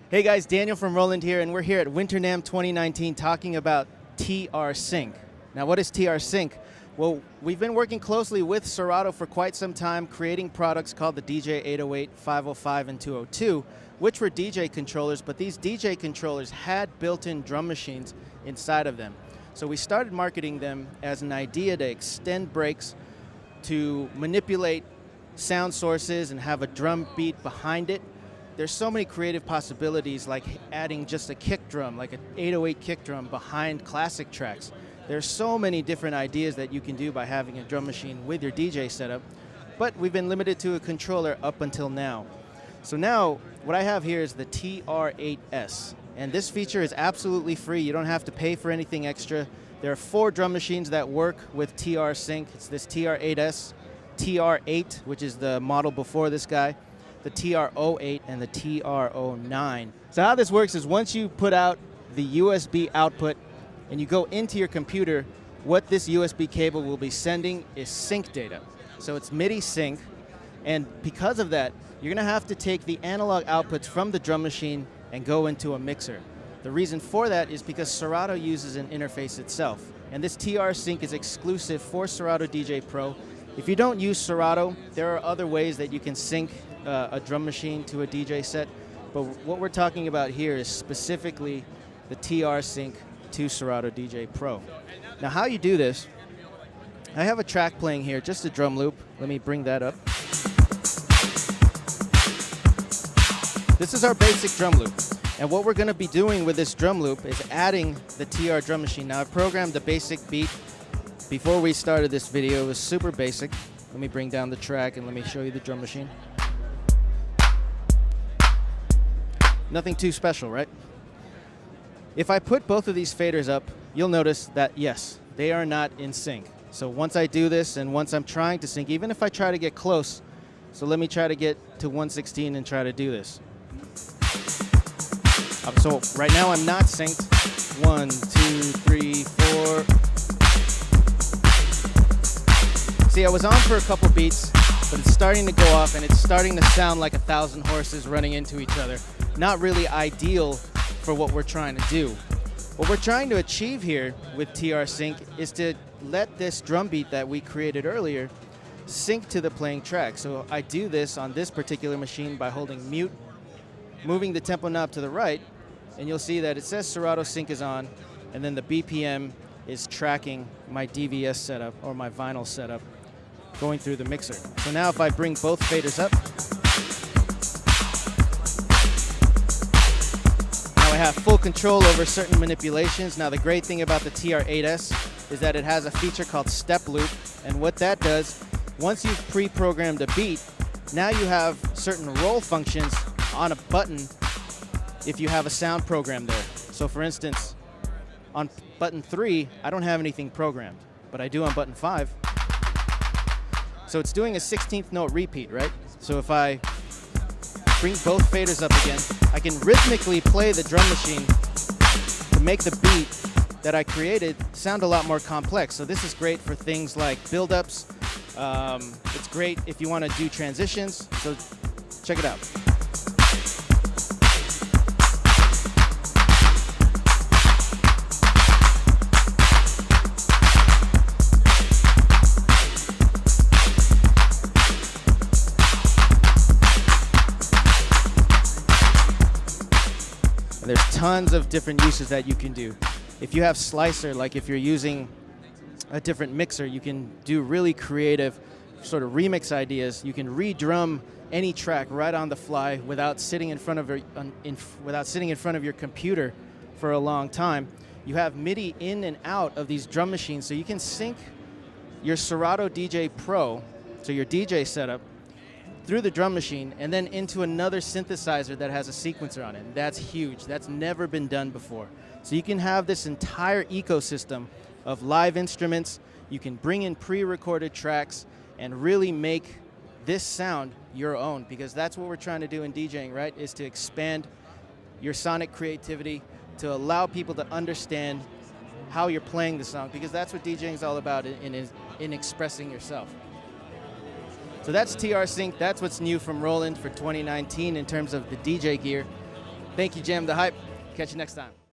Hey guys, Daniel from Roland here, and we're here at Winter NAMM 2019 talking about TR Sync. Now, what is TR Sync? Well, we've been working closely with Serato for quite some time, creating products called the DJ 808, 505, and 202, which were DJ controllers, but these DJ controllers had built-in drum machines inside of them. So we started marketing them as an idea to extend breaks, to manipulate sound sources and have a drum beat behind it. There's so many creative possibilities, like adding just a kick drum, like an 808 kick drum behind classic tracks. There's so many different ideas that you can do by having a drum machine with your DJ setup, but we've been limited to a controller up until now. So now, what I have here is the TR8S, and this feature is absolutely free. You don't have to pay for anything extra. There are 4 drum machines that work with TR Sync. It's this TR8S, TR8, which is the model before this guy, the TR08, and the TR09. So how this works is once you put out the USB output and you go into your computer, what this USB cable will be sending is sync data. So it's MIDI sync, and because of that, you're gonna have to take the analog outputs from the drum machine and go into a mixer. The reason for that is because Serato uses an interface itself, and this TR Sync is exclusive for Serato DJ Pro. If you don't use Serato, there are other ways that you can sync a drum machine to a DJ set, but what we're talking about here is specifically the TR Sync to Serato DJ Pro. Now, how you do this, I have a track playing here, just a drum loop. Let me bring that up. This is our basic drum loop, and what we're going to be doing with this drum loop is adding the TR drum machine. Now, I programmed the basic beat before we started this video. It was super basic. Let me bring down the track and let me show you the drum machine. Nothing too special, right? If I put both of these faders up, you'll notice that, yes, they are not in sync. So once I do this and once I'm trying to sync, even if I try to get close, so let me try to get to 116 and try to do this. So right now I'm not synced. 1, 2, 3, 4. See, I was on for a couple beats, but it's starting to go off and it's starting to sound like 1,000 horses running into each other. Not really ideal for what we're trying to do. What we're trying to achieve here with TR Sync is to let this drum beat that we created earlier sync to the playing track. So I do this on this particular machine by holding mute, moving the tempo knob to the right, and you'll see that it says Serato Sync is on, and then the BPM is tracking my DVS setup or my vinyl setup going through the mixer. So now if I bring both faders up, now I have full control over certain manipulations. Now the great thing about the TR8S is that it has a feature called step loop, and what that does, once you've pre-programmed a beat, now you have certain roll functions on a button if you have a sound program there. So for instance, on button 3, I don't have anything programmed, but I do on button 5. So it's doing a 16th note repeat, right? So if I bring both faders up again, I can rhythmically play the drum machine to make the beat that I created sound a lot more complex. So this is great for things like build-ups. It's great if you want to do transitions. So check it out. There's tons of different uses that you can do. If you have slicer, like if you're using a different mixer, you can do really creative sort of remix ideas. You can re-drum any track right on the fly without sitting in front of your computer for a long time. You have MIDI in and out of these drum machines, so you can sync your Serato DJ Pro, so your DJ setup, through the drum machine and then into another synthesizer that has a sequencer on it. That's huge. That's never been done before. So you can have this entire ecosystem of live instruments. You can bring in pre-recorded tracks and really make this sound your own, because that's what we're trying to do in DJing, right? Is to expand your sonic creativity, to allow people to understand how you're playing the song, because that's what DJing is all about in expressing yourself. So that's TR Sync. That's what's new from Roland for 2019 in terms of the DJ gear. Thank you, Jam the Hype. Catch you next time.